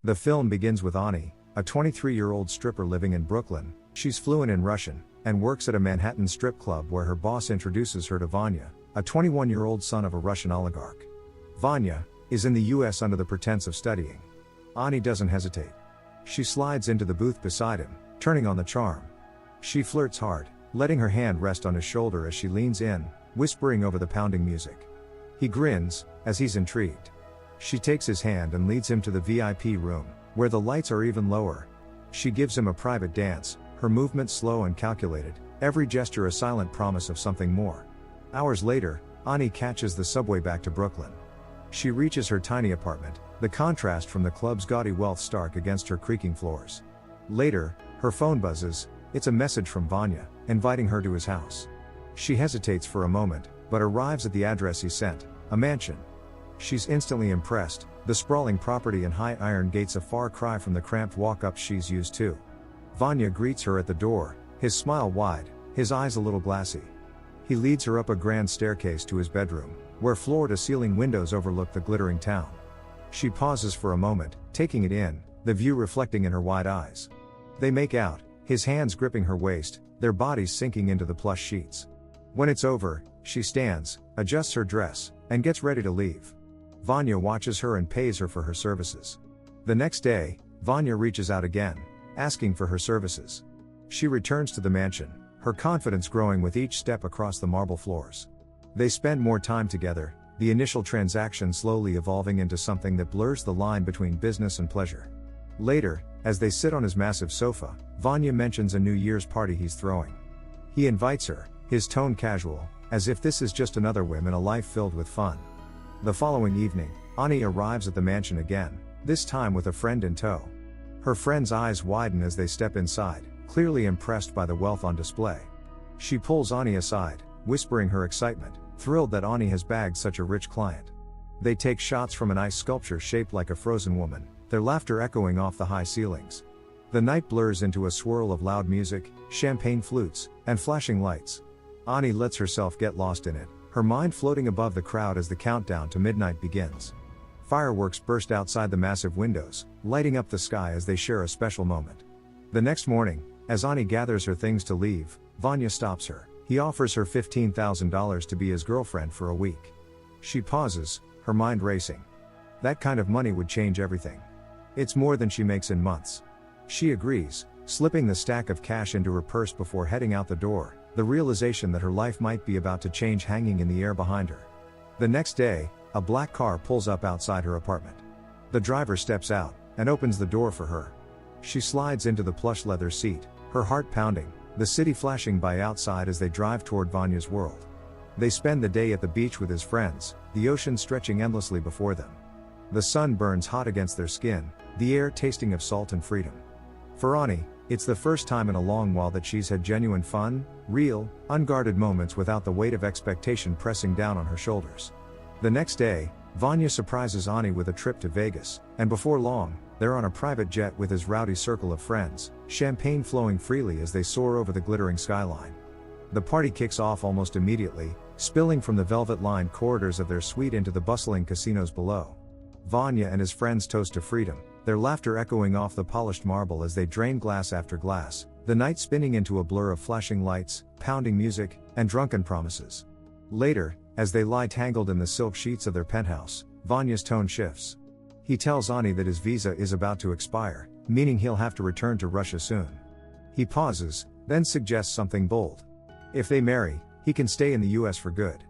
The film begins with Ani, a 23-year-old stripper living in Brooklyn. She's fluent in Russian, and works at a Manhattan strip club where her boss introduces her to Vanya, a 21-year-old son of a Russian oligarch. Vanya is in the US under the pretense of studying. Ani doesn't hesitate. She slides into the booth beside him, turning on the charm. She flirts hard, letting her hand rest on his shoulder as she leans in, whispering over the pounding music. He grins, as he's intrigued. She takes his hand and leads him to the VIP room, where the lights are even lower. She gives him a private dance, her movements slow and calculated, every gesture a silent promise of something more. Hours later, Ani catches the subway back to Brooklyn. She reaches her tiny apartment, the contrast from the club's gaudy wealth stark against her creaking floors. Later, her phone buzzes. It's a message from Vanya, inviting her to his house. She hesitates for a moment, but arrives at the address he sent, a mansion. She's instantly impressed, the sprawling property and high iron gates a far cry from the cramped walk-ups she's used to. Vanya greets her at the door, his smile wide, his eyes a little glassy. He leads her up a grand staircase to his bedroom, where floor-to-ceiling windows overlook the glittering town. She pauses for a moment, taking it in, the view reflecting in her wide eyes. They make out, his hands gripping her waist, their bodies sinking into the plush sheets. When it's over, she stands, adjusts her dress, and gets ready to leave. Vanya watches her and pays her for her services. The next day, Vanya reaches out again, asking for her services. She returns to the mansion, her confidence growing with each step across the marble floors. They spend more time together, the initial transaction slowly evolving into something that blurs the line between business and pleasure. Later, as they sit on his massive sofa, Vanya mentions a New Year's party he's throwing. He invites her, his tone casual, as if this is just another whim in a life filled with fun. The following evening, Ani arrives at the mansion again, this time with a friend in tow. Her friend's eyes widen as they step inside, clearly impressed by the wealth on display. She pulls Ani aside, whispering her excitement, thrilled that Ani has bagged such a rich client. They take shots from an ice sculpture shaped like a frozen woman, their laughter echoing off the high ceilings. The night blurs into a swirl of loud music, champagne flutes, and flashing lights. Ani lets herself get lost in it, her mind floating above the crowd as the countdown to midnight begins. Fireworks burst outside the massive windows, lighting up the sky as they share a special moment. The next morning, as Ani gathers her things to leave, Vanya stops her. He offers her $15,000 to be his girlfriend for a week. She pauses, her mind racing. That kind of money would change everything. It's more than she makes in months. She agrees, slipping the stack of cash into her purse before heading out the door, the realization that her life might be about to change hanging in the air behind her. The next day, a black car pulls up outside her apartment. The driver steps out, and opens the door for her. She slides into the plush leather seat, her heart pounding, the city flashing by outside as they drive toward Vanya's world. They spend the day at the beach with his friends, the ocean stretching endlessly before them. The sun burns hot against their skin, the air tasting of salt and freedom. For Ani, it's the first time in a long while that she's had genuine fun, real, unguarded moments without the weight of expectation pressing down on her shoulders. The next day, Vanya surprises Ani with a trip to Vegas, and before long, they're on a private jet with his rowdy circle of friends, champagne flowing freely as they soar over the glittering skyline. The party kicks off almost immediately, spilling from the velvet-lined corridors of their suite into the bustling casinos below. Vanya and his friends toast to freedom, their laughter echoing off the polished marble as they drain glass after glass, the night spinning into a blur of flashing lights, pounding music, and drunken promises. Later, as they lie tangled in the silk sheets of their penthouse, Vanya's tone shifts. He tells Ani that his visa is about to expire, meaning he'll have to return to Russia soon. He pauses, then suggests something bold. If they marry, he can stay in the US for good.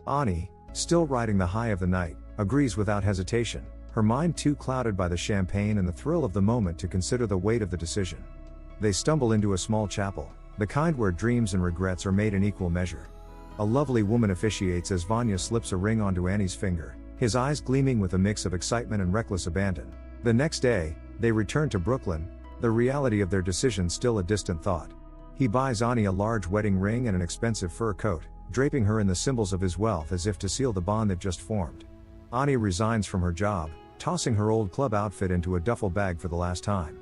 Ani, still riding the high of the night, agrees without hesitation, her mind too clouded by the champagne and the thrill of the moment to consider the weight of the decision. They stumble into a small chapel, the kind where dreams and regrets are made in equal measure. A lovely woman officiates as Vanya slips a ring onto Annie's finger, his eyes gleaming with a mix of excitement and reckless abandon. The next day, they return to Brooklyn, the reality of their decision still a distant thought. He buys Ani a large wedding ring and an expensive fur coat, draping her in the symbols of his wealth as if to seal the bond that just formed. Ani resigns from her job, tossing her old club outfit into a duffel bag for the last time.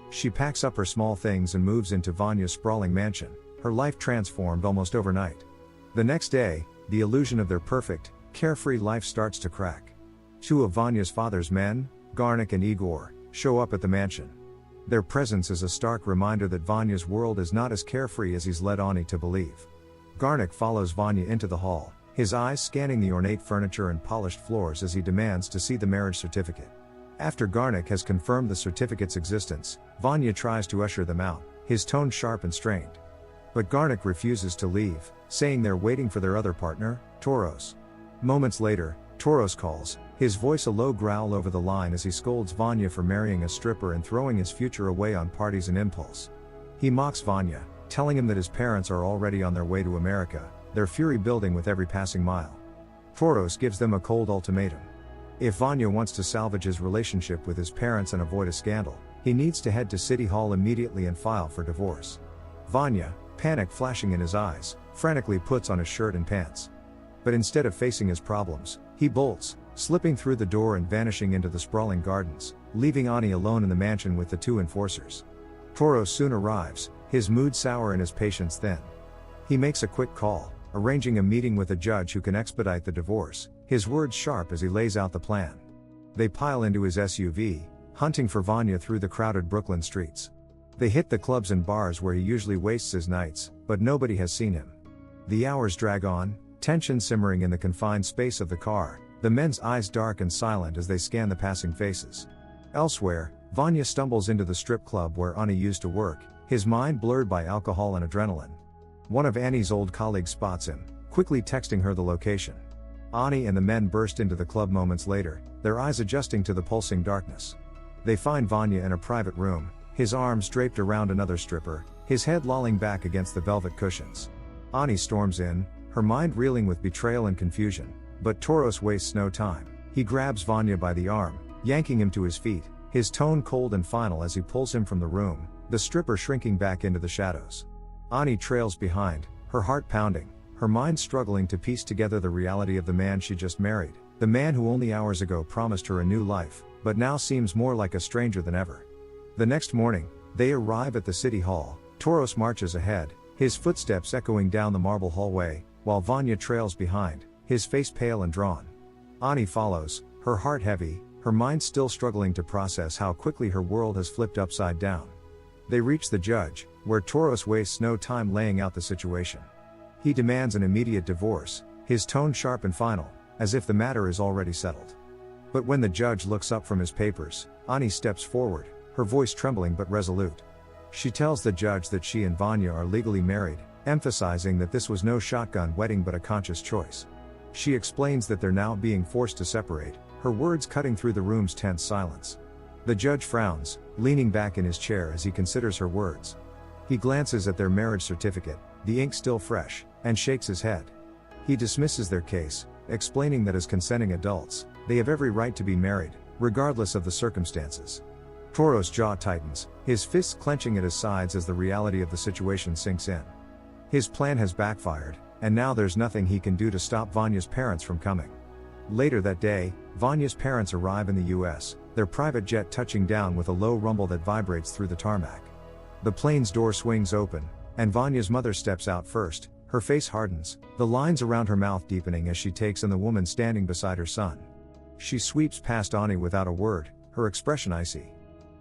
She packs up her small things and moves into Vanya's sprawling mansion, her life transformed almost overnight. The next day, the illusion of their perfect, carefree life starts to crack. Two of Vanya's father's men, Garnik and Igor, show up at the mansion. Their presence is a stark reminder that Vanya's world is not as carefree as he's led Ani to believe. Garnik follows Vanya into the hall, his eyes scanning the ornate furniture and polished floors as he demands to see the marriage certificate. After Garnik has confirmed the certificate's existence, Vanya tries to usher them out, his tone sharp and strained. But Garnik refuses to leave, saying they're waiting for their other partner, Toros. Moments later, Toros calls, his voice a low growl over the line as he scolds Vanya for marrying a stripper and throwing his future away on parties and impulse. He mocks Vanya, telling him that his parents are already on their way to America, their fury building with every passing mile. Toros gives them a cold ultimatum. If Vanya wants to salvage his relationship with his parents and avoid a scandal, he needs to head to City Hall immediately and file for divorce. Vanya, panic flashing in his eyes, frantically puts on his shirt and pants. But instead of facing his problems, he bolts, slipping through the door and vanishing into the sprawling gardens, leaving Ani alone in the mansion with the two enforcers. Toros soon arrives, his mood sour and his patience thin. He makes a quick call, arranging a meeting with a judge who can expedite the divorce, his words sharp as he lays out the plan. They pile into his SUV, hunting for Vanya through the crowded Brooklyn streets. They hit the clubs and bars where he usually wastes his nights, but nobody has seen him. The hours drag on, tension simmering in the confined space of the car, the men's eyes dark and silent as they scan the passing faces. Elsewhere, Vanya stumbles into the strip club where Ani used to work, his mind blurred by alcohol and adrenaline. One of Annie's old colleagues spots him, quickly texting her the location. Ani and the men burst into the club moments later, their eyes adjusting to the pulsing darkness. They find Vanya in a private room, his arms draped around another stripper, his head lolling back against the velvet cushions. Ani storms in, her mind reeling with betrayal and confusion, but Toros wastes no time. He grabs Vanya by the arm, yanking him to his feet, his tone cold and final as he pulls him from the room, the stripper shrinking back into the shadows. Ani trails behind, her heart pounding, her mind struggling to piece together the reality of the man she just married, the man who only hours ago promised her a new life, but now seems more like a stranger than ever. The next morning, they arrive at the city hall. Toros marches ahead, his footsteps echoing down the marble hallway, while Vanya trails behind, his face pale and drawn. Ani follows, her heart heavy, her mind still struggling to process how quickly her world has flipped upside down. They reach the judge, where Toros wastes no time laying out the situation. He demands an immediate divorce, his tone sharp and final, as if the matter is already settled. But when the judge looks up from his papers, Ani steps forward, her voice trembling but resolute. She tells the judge that she and Vanya are legally married, emphasizing that this was no shotgun wedding but a conscious choice. She explains that they're now being forced to separate, her words cutting through the room's tense silence. The judge frowns, leaning back in his chair as he considers her words. He glances at their marriage certificate, the ink still fresh, and shakes his head. He dismisses their case, explaining that as consenting adults, they have every right to be married, regardless of the circumstances. Toros' jaw tightens, his fists clenching at his sides as the reality of the situation sinks in. His plan has backfired, and now there's nothing he can do to stop Vanya's parents from coming. Later that day, Vanya's parents arrive in the US, their private jet touching down with a low rumble that vibrates through the tarmac. The plane's door swings open, and Vanya's mother steps out first, her face hardens, the lines around her mouth deepening as she takes in the woman standing beside her son. She sweeps past Ani without a word, her expression icy.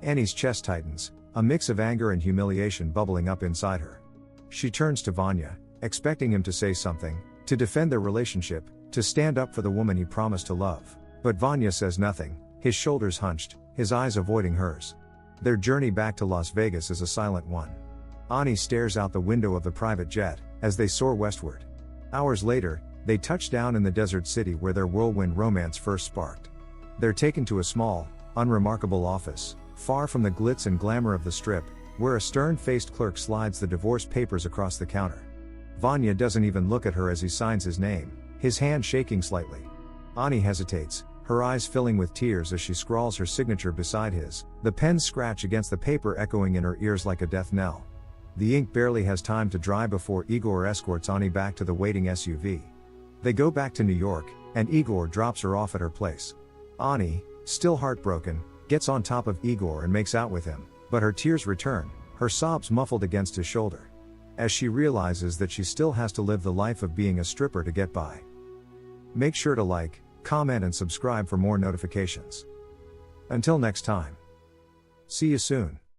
Annie's chest tightens, a mix of anger and humiliation bubbling up inside her. She turns to Vanya, expecting him to say something, to defend their relationship, to stand up for the woman he promised to love. But Vanya says nothing, his shoulders hunched, his eyes avoiding hers. Their journey back to Las Vegas is a silent one. Ani stares out the window of the private jet, as they soar westward. Hours later, they touch down in the desert city where their whirlwind romance first sparked. They're taken to a small, unremarkable office, far from the glitz and glamour of the strip, where a stern-faced clerk slides the divorce papers across the counter. Vanya doesn't even look at her as he signs his name, his hand shaking slightly. Ani hesitates, her eyes filling with tears as she scrawls her signature beside his, the pen's scratch against the paper echoing in her ears like a death knell. The ink barely has time to dry before Igor escorts Ani back to the waiting SUV. They go back to New York, and Igor drops her off at her place. Ani, still heartbroken, gets on top of Igor and makes out with him, but her tears return, her sobs muffled against his shoulder. As she realizes that she still has to live the life of being a stripper to get by. Make sure to like, comment and subscribe for more notifications. Until next time. See you soon.